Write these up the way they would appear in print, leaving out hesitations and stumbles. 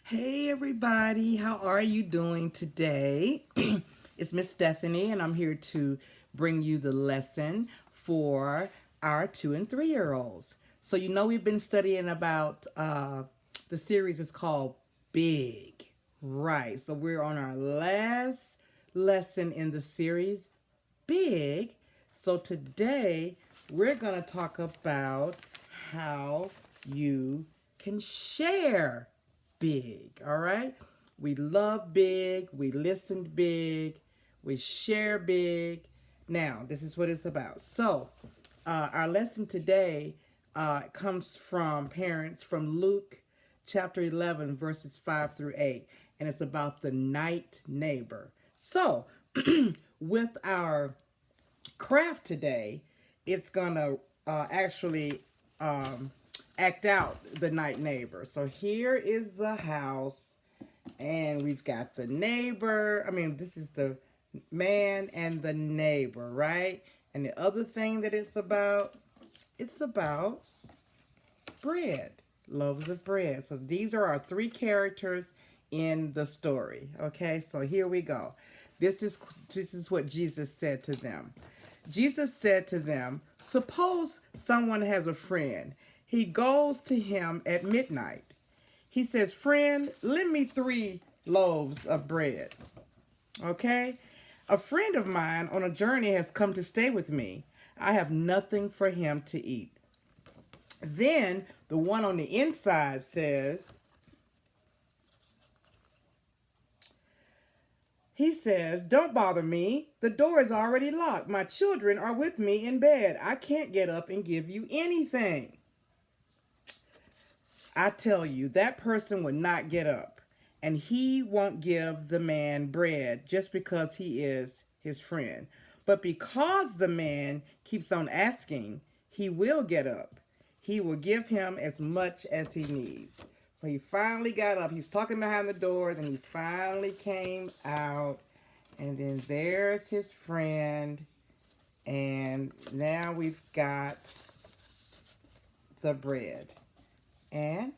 Hey everybody, how are you doing today? It's Miss Stephanie, and I'm here to bring you the lesson for our 2 and 3 year olds. So, we've been studying about the series is called Big, right? So, we're on our last lesson in the series, Big. So, today we're going to talk about how you can share big, all right? We love big, we listened big, we share big. Now, this is what it's about. So, our lesson today comes from parents from Luke chapter 11, verses 5 through 8, and it's about the night neighbor. So, with our craft today, it's gonna actually um, act out the night neighbor. So here is the house, and we've got the neighbor. This is the man and the neighbor, right? And the other thing that it's about bread, loaves of bread. So these are our three characters in the story. Okay, so here we go. This is what Jesus said to them. Jesus said to them, "Suppose someone has a friend. He goes to him at midnight. He says, 'Friend, lend me 3 loaves of bread.' Okay? A friend of mine on a journey has come to stay with me. I have nothing for him to eat." Then the one on the inside he says, "Don't bother me. The door is already locked. My children are with me in bed. I can't get up and give you anything." I tell you, that person would not get up, and he won't give the man bread just because he is his friend. But because the man keeps on asking, he will get up. He will give him as much as he needs. So he finally got up. He's talking behind the door, and he finally came out. And then there's his friend. And now we've got the bread. And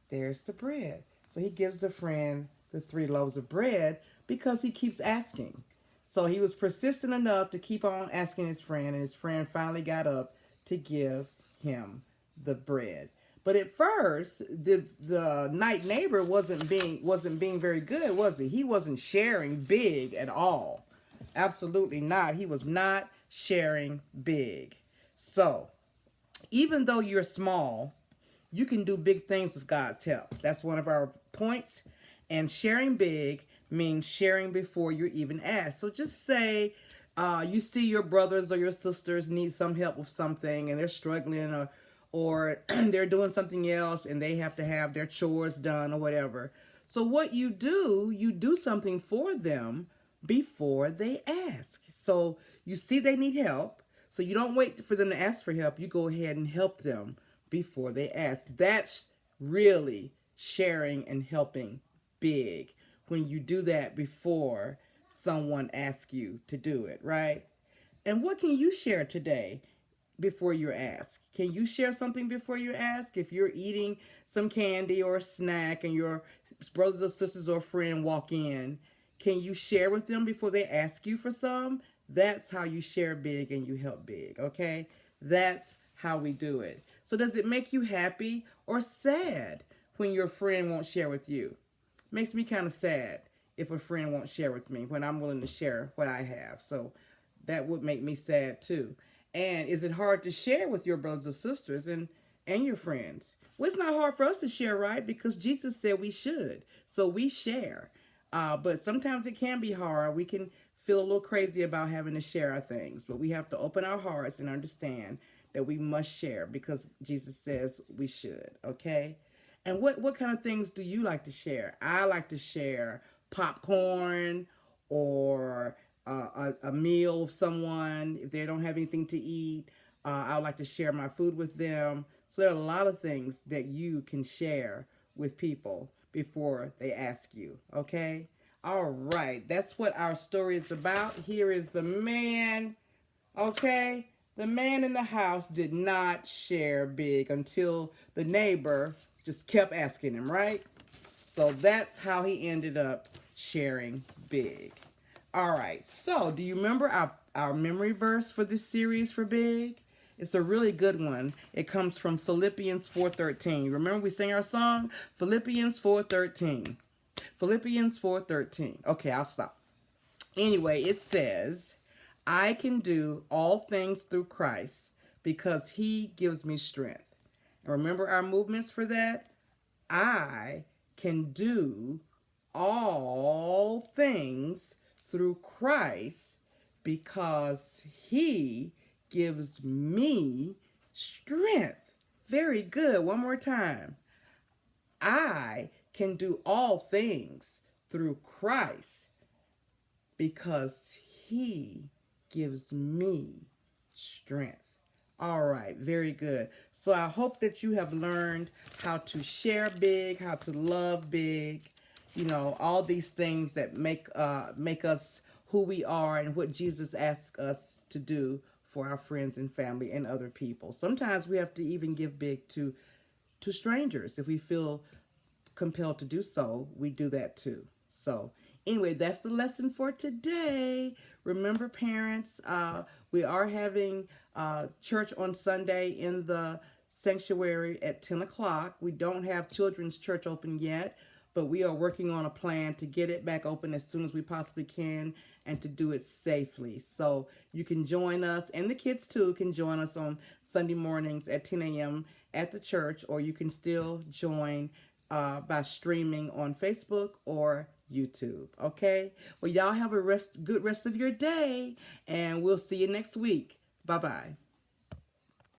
there's the bread. So he gives the friend the 3 loaves of bread because he keeps asking. So he was persistent enough to keep on asking his friend, and his friend finally got up to give him the bread. But at first, the night neighbor wasn't being very good, was he? He wasn't sharing big at all. Absolutely not. He was not sharing big. So, even though you're small, you can do big things with God's help. That's one of our points. And sharing big means sharing before you're even asked. So just say you see your brothers or your sisters need some help with something, and they're struggling, or they're doing something else and they have to have their chores done or whatever. So what you do something for them before they ask. So you see they need help. So you don't wait for them to ask for help. You go ahead and help them before they ask. That's really sharing and helping big, when you do that before someone asks you to do it, right? And what can you share today before you're asked? Can you share something before you ask? If you're eating some candy or a snack and your brothers or sisters or friend walk in, can you share with them before they ask you for some? That's how you share big and you help big, okay? That's how we do it. So does it make you happy or sad when your friend won't share with you? Makes me kind of sad if a friend won't share with me when I'm willing to share what I have. So that would make me sad too. And is it hard to share with your brothers or sisters and your friends? Well, it's not hard for us to share, right? Because Jesus said we should. So we share. But sometimes it can be hard. We can feel a little crazy about having to share our things. But we have to open our hearts and understand that we must share because Jesus says we should. Okay? And what kind of things do you like to share? I like to share popcorn or a meal with someone if they don't have anything to eat. I like to share my food with them. So there are a lot of things that you can share with people before they ask you. Okay? All right. That's what our story is about. Here is the man. Okay? The man in the house did not share big until the neighbor just kept asking him, right? So that's how he ended up sharing big. All right. So do you remember our memory verse for this series for big? It's a really good one. It comes from Philippians 4:13. Remember we sang our song? Philippians 4:13. Philippians 4:13. Okay, I'll stop. Anyway, it says, I can do all things through Christ because he gives me strength. And remember our movements for that? I can do all things through Christ because he gives me strength. Very good. One more time. I can do all things through Christ because he gives me strength. All right, very good. So I hope that you have learned how to share big, how to love big, you know, all these things that make us who we are and what Jesus asks us to do for our friends and family and other people. Sometimes we have to even give big to strangers if we feel compelled to do so. We do that too. So anyway, that's the lesson for today. Remember, parents, we are having church on Sunday in the sanctuary at 10 o'clock. We don't have children's church open yet, but we are working on a plan to get it back open as soon as we possibly can and to do it safely. So you can join us, and the kids too can join us on Sunday mornings at 10 a.m. at the church, or you can still join by streaming on Facebook or YouTube. Okay? Well, y'all have a good rest of your day, and we'll see you next week. Bye-bye.